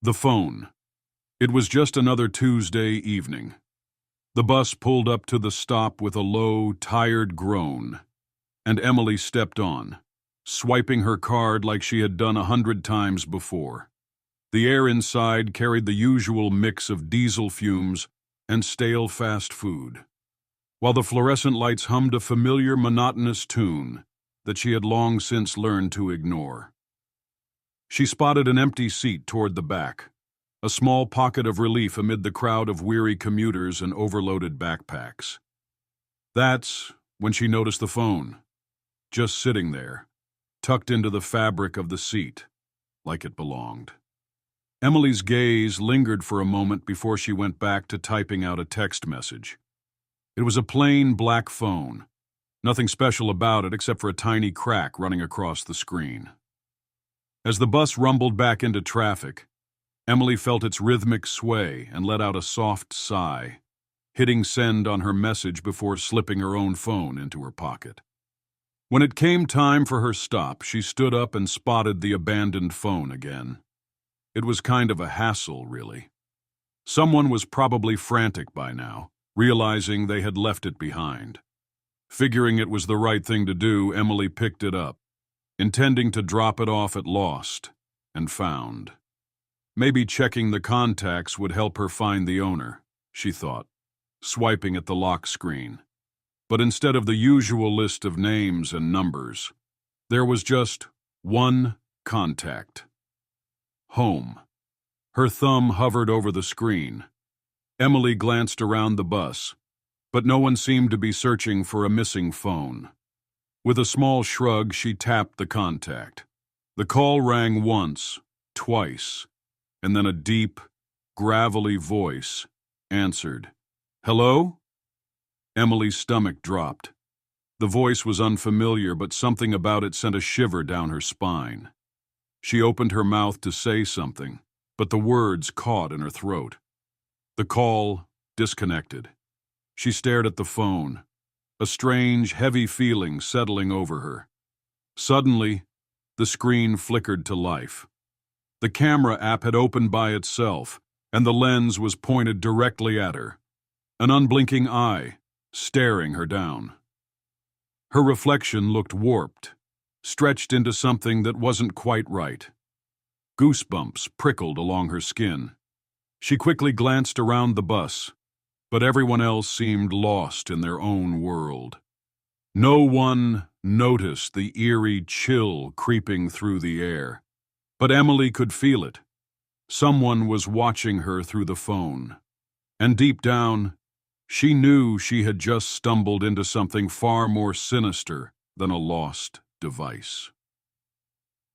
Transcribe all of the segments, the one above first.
The phone. It was just another Tuesday evening. The bus pulled up to the stop with a low, tired groan, and Emily stepped on, swiping her card like she had done 100 times before. The air inside carried the usual mix of diesel fumes and stale fast food, while the fluorescent lights hummed a familiar, monotonous tune that she had long since learned to ignore. She spotted an empty seat toward the back, a small pocket of relief amid the crowd of weary commuters and overloaded backpacks. That's when she noticed the phone, just sitting there, tucked into the fabric of the seat, like it belonged. Emily's gaze lingered for a moment before she went back to typing out a text message. It was a plain black phone, nothing special about it except for a tiny crack running across the screen. As the bus rumbled back into traffic, Emily felt its rhythmic sway and let out a soft sigh, hitting send on her message before slipping her own phone into her pocket. When it came time for her stop, she stood up and spotted the abandoned phone again. It was kind of a hassle, really. Someone was probably frantic by now, realizing they had left it behind. Figuring it was the right thing to do, Emily picked it up, intending to drop it off at Lost and Found. Maybe checking the contacts would help her find the owner, she thought, swiping at the lock screen. But instead of the usual list of names and numbers, there was just one contact. Home. Her thumb hovered over the screen. Emily glanced around the bus, but no one seemed to be searching for a missing phone. With a small shrug, she tapped the contact. The call rang once, twice, and then a deep, gravelly voice answered. "Hello?" Emily's stomach dropped. The voice was unfamiliar, but something about it sent a shiver down her spine. She opened her mouth to say something, but the words caught in her throat. The call disconnected. She stared at the phone, a strange, heavy feeling settling over her. Suddenly, the screen flickered to life. The camera app had opened by itself, and the lens was pointed directly at her, an unblinking eye staring her down. Her reflection looked warped, stretched into something that wasn't quite right. Goosebumps prickled along her skin. She quickly glanced around the bus, but everyone else seemed lost in their own world. No one noticed the eerie chill creeping through the air, but Emily could feel it. Someone was watching her through the phone, and deep down, she knew she had just stumbled into something far more sinister than a lost device.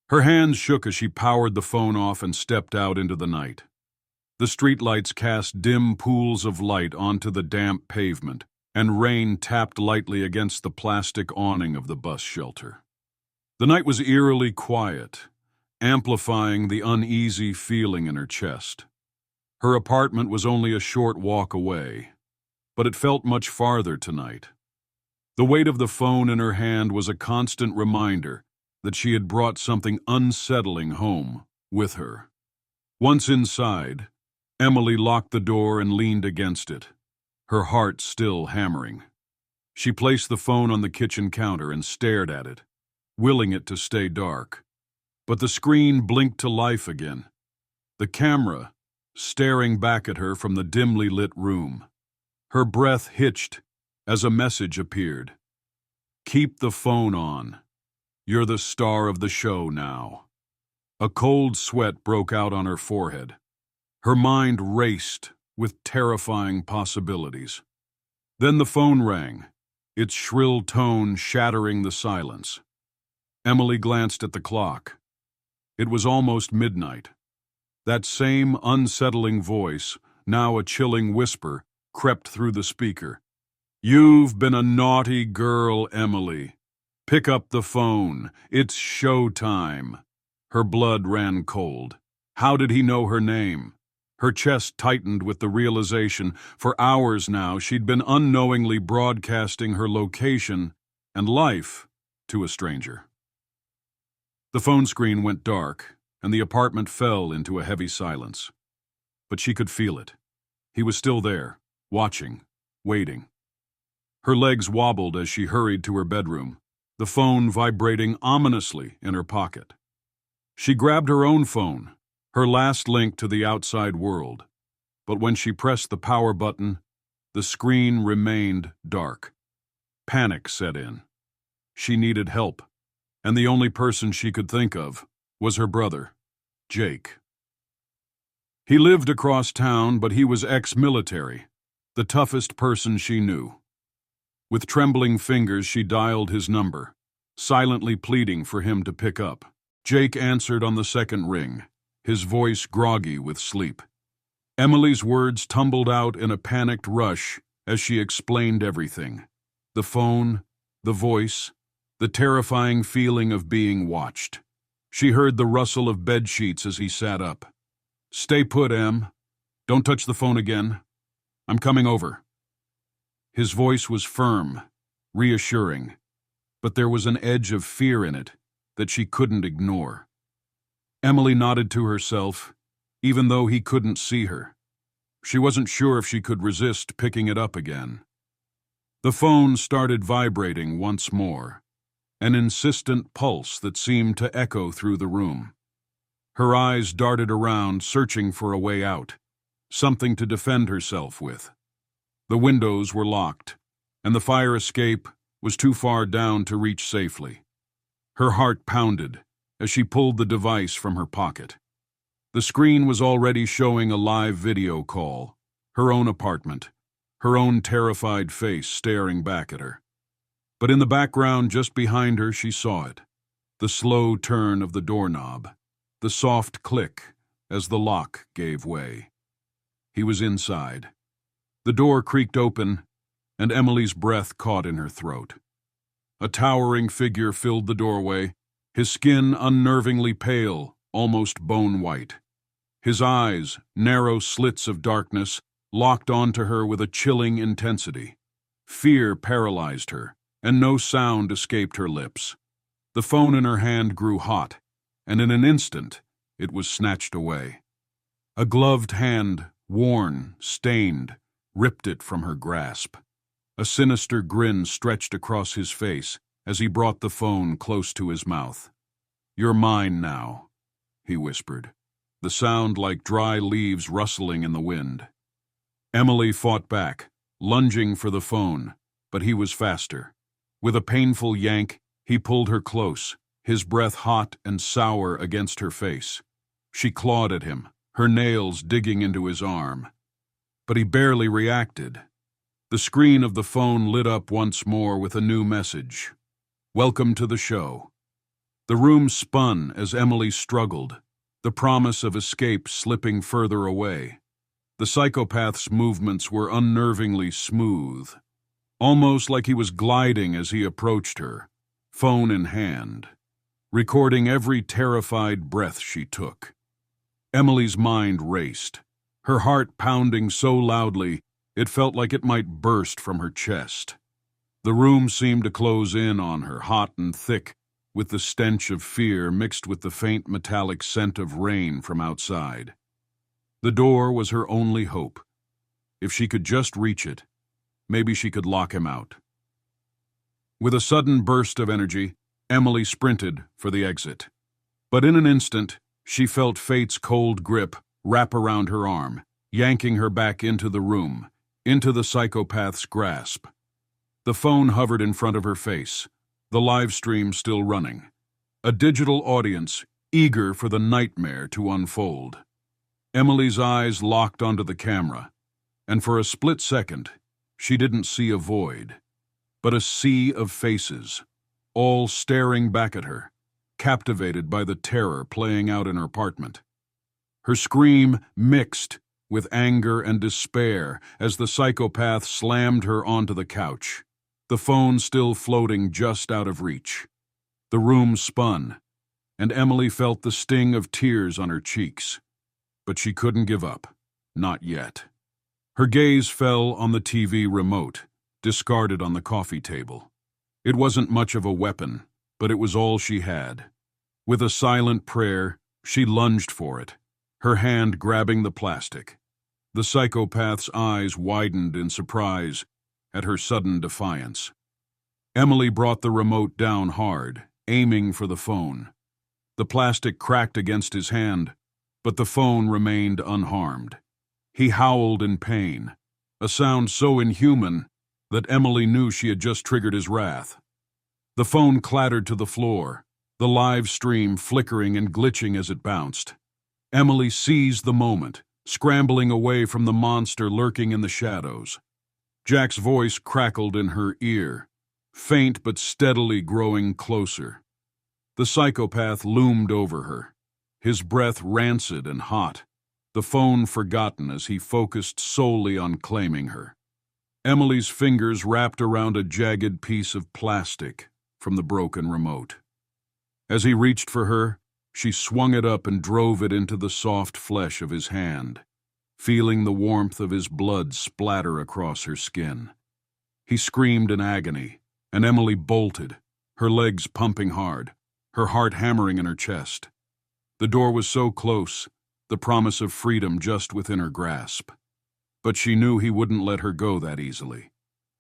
Her hands shook as she powered the phone off and stepped out into the night. The streetlights cast dim pools of light onto the damp pavement, and rain tapped lightly against the plastic awning of the bus shelter. The night was eerily quiet, amplifying the uneasy feeling in her chest. Her apartment was only a short walk away, but it felt much farther tonight. The weight of the phone in her hand was a constant reminder that she had brought something unsettling home with her. Once inside, Emily locked the door and leaned against it, her heart still hammering. She placed the phone on the kitchen counter and stared at it, willing it to stay dark. But the screen blinked to life again, the camera staring back at her from the dimly lit room. Her breath hitched as a message appeared. "Keep the phone on. You're the star of the show now." A cold sweat broke out on her forehead. Her mind raced with terrifying possibilities. Then the phone rang, its shrill tone shattering the silence. Emily glanced at the clock. It was almost midnight. That same unsettling voice, now a chilling whisper, crept through the speaker. "You've been a naughty girl, Emily. Pick up the phone. It's showtime." Her blood ran cold. How did he know her name? Her chest tightened with the realization. For hours now, she'd been unknowingly broadcasting her location and life to a stranger. The phone screen went dark, and the apartment fell into a heavy silence. But she could feel it. He was still there, watching, waiting. Her legs wobbled as she hurried to her bedroom, the phone vibrating ominously in her pocket. She grabbed her own phone, her last link to the outside world. But when she pressed the power button, the screen remained dark. Panic set in. She needed help, and the only person she could think of was her brother, Jake. He lived across town, but he was ex-military, the toughest person she knew. With trembling fingers, she dialed his number, silently pleading for him to pick up. Jake answered on the second ring, his voice groggy with sleep. Emily's words tumbled out in a panicked rush as she explained everything. The phone, the voice, the terrifying feeling of being watched. She heard the rustle of bedsheets as he sat up. "Stay put, Em. Don't touch the phone again. I'm coming over." His voice was firm, reassuring, but there was an edge of fear in it that she couldn't ignore. Emily nodded to herself, even though he couldn't see her. She wasn't sure if she could resist picking it up again. The phone started vibrating once more, an insistent pulse that seemed to echo through the room. Her eyes darted around, searching for a way out, something to defend herself with. The windows were locked, and the fire escape was too far down to reach safely. Her heart pounded as she pulled the device from her pocket. The screen was already showing a live video call, her own apartment, her own terrified face staring back at her. But in the background just behind her she saw it, the slow turn of the doorknob, the soft click as the lock gave way. He was inside. The door creaked open, and Emily's breath caught in her throat. A towering figure filled the doorway, his skin unnervingly pale, almost bone-white. His eyes, narrow slits of darkness, locked onto her with a chilling intensity. Fear paralyzed her, and no sound escaped her lips. The phone in her hand grew hot, and in an instant, it was snatched away. A gloved hand, worn, stained, ripped it from her grasp. A sinister grin stretched across his face as he brought the phone close to his mouth. "You're mine now," he whispered, the sound like dry leaves rustling in the wind. Emily fought back, lunging for the phone, but he was faster. With a painful yank, he pulled her close, his breath hot and sour against her face. She clawed at him, her nails digging into his arm. But he barely reacted. The screen of the phone lit up once more with a new message. "Welcome to the show." The room spun as Emily struggled, the promise of escape slipping further away. The psychopath's movements were unnervingly smooth, almost like he was gliding as he approached her, phone in hand, recording every terrified breath she took. Emily's mind raced, her heart pounding so loudly it felt like it might burst from her chest. The room seemed to close in on her, hot and thick, with the stench of fear mixed with the faint metallic scent of rain from outside. The door was her only hope. If she could just reach it, maybe she could lock him out. With a sudden burst of energy, Emily sprinted for the exit. But in an instant, she felt fate's cold grip wrap around her arm, yanking her back into the room, into the psychopath's grasp. The phone hovered in front of her face, the live stream still running. A digital audience, eager for the nightmare to unfold. Emily's eyes locked onto the camera, and for a split second, she didn't see a void, but a sea of faces, all staring back at her, captivated by the terror playing out in her apartment. Her scream mixed with anger and despair as the psychopath slammed her onto the couch, the phone still floating just out of reach. The room spun, and Emily felt the sting of tears on her cheeks. But she couldn't give up, not yet. Her gaze fell on the TV remote, discarded on the coffee table. It wasn't much of a weapon, but it was all she had. With a silent prayer, She lunged for it, her hand grabbing the plastic. The psychopath's eyes widened in surprise at her sudden defiance. Emily brought the remote down hard, aiming for the phone. The plastic cracked against his hand, but the phone remained unharmed. He howled in pain, a sound so inhuman that Emily knew she had just triggered his wrath. The phone clattered to the floor, the live stream flickering and glitching as it bounced. Emily seized the moment, scrambling away from the monster lurking in the shadows. Jack's voice crackled in her ear, faint but steadily growing closer. The psychopath loomed over her, his breath rancid and hot, the phone forgotten as he focused solely on claiming her. Emily's fingers wrapped around a jagged piece of plastic from the broken remote. As he reached for her, she swung it up and drove it into the soft flesh of his hand, feeling the warmth of his blood splatter across her skin. He screamed in agony, and Emily bolted, her legs pumping hard, her heart hammering in her chest. The door was so close, the promise of freedom just within her grasp. But she knew he wouldn't let her go that easily.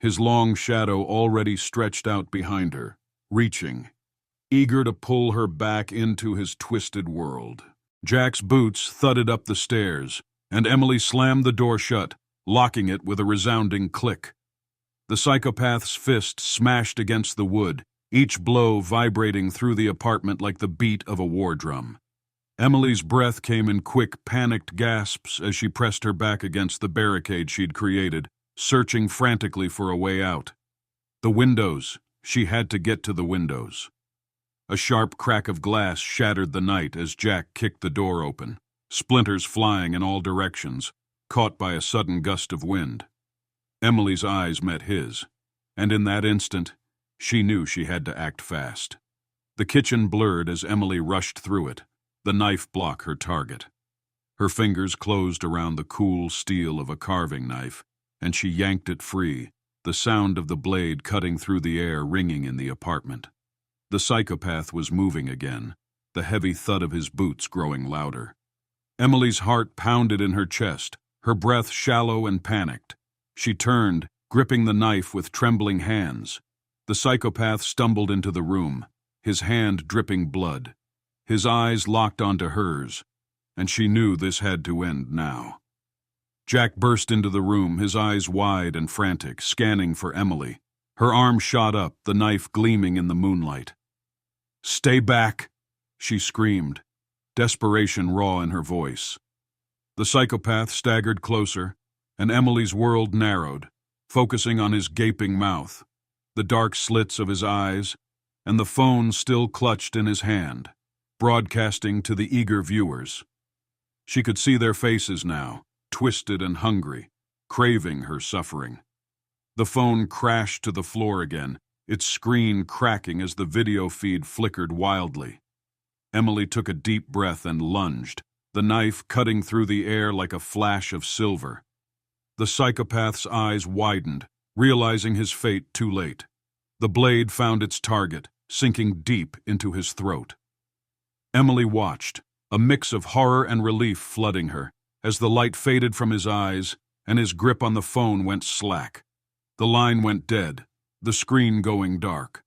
His long shadow already stretched out behind her, reaching, eager to pull her back into his twisted world. Jack's boots thudded up the stairs, and Emily slammed the door shut, locking it with a resounding click. The psychopath's fist smashed against the wood, each blow vibrating through the apartment like the beat of a war drum. Emily's breath came in quick, panicked gasps as she pressed her back against the barricade she'd created, searching frantically for a way out. The windows. She had to get to the windows. A sharp crack of glass shattered the night as Jack kicked the door open, splinters flying in all directions, caught by a sudden gust of wind. Emily's eyes met his, and in that instant, she knew she had to act fast. The kitchen blurred as Emily rushed through it, the knife block her target. Her fingers closed around the cool steel of a carving knife, and she yanked it free, the sound of the blade cutting through the air ringing in the apartment. The psychopath was moving again, the heavy thud of his boots growing louder. Emily's heart pounded in her chest, her breath shallow and panicked. She turned, gripping the knife with trembling hands. The psychopath stumbled into the room, his hand dripping blood. His eyes locked onto hers, and she knew this had to end now. Jack burst into the room, his eyes wide and frantic, scanning for Emily. Her arm shot up, the knife gleaming in the moonlight. "Stay back!" she screamed, desperation raw in her voice. The psychopath staggered closer, and Emily's world narrowed, focusing on his gaping mouth, the dark slits of his eyes, and the phone still clutched in his hand, broadcasting to the eager viewers. She could see their faces now, twisted and hungry, craving her suffering. The phone crashed to the floor again, its screen cracking as the video feed flickered wildly. Emily took a deep breath and lunged, the knife cutting through the air like a flash of silver. The psychopath's eyes widened, realizing his fate too late. The blade found its target, sinking deep into his throat. Emily watched, a mix of horror and relief flooding her, as the light faded from his eyes and his grip on the phone went slack. The line went dead, the screen going dark.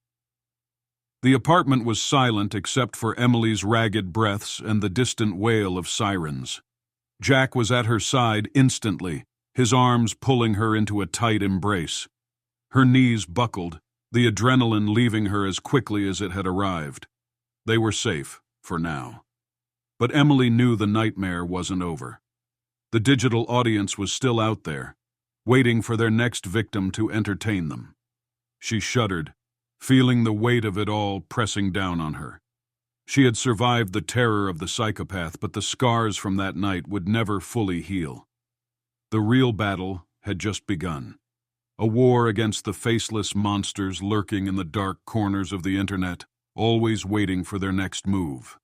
The apartment was silent except for Emily's ragged breaths and the distant wail of sirens. Jack was at her side instantly, his arms pulling her into a tight embrace. Her knees buckled, the adrenaline leaving her as quickly as it had arrived. They were safe, for now. But Emily knew the nightmare wasn't over. The digital audience was still out there, waiting for their next victim to entertain them. She shuddered, feeling the weight of it all pressing down on her. She had survived the terror of the psychopath, but the scars from that night would never fully heal. The real battle had just begun. A war against the faceless monsters lurking in the dark corners of the internet, always waiting for their next move.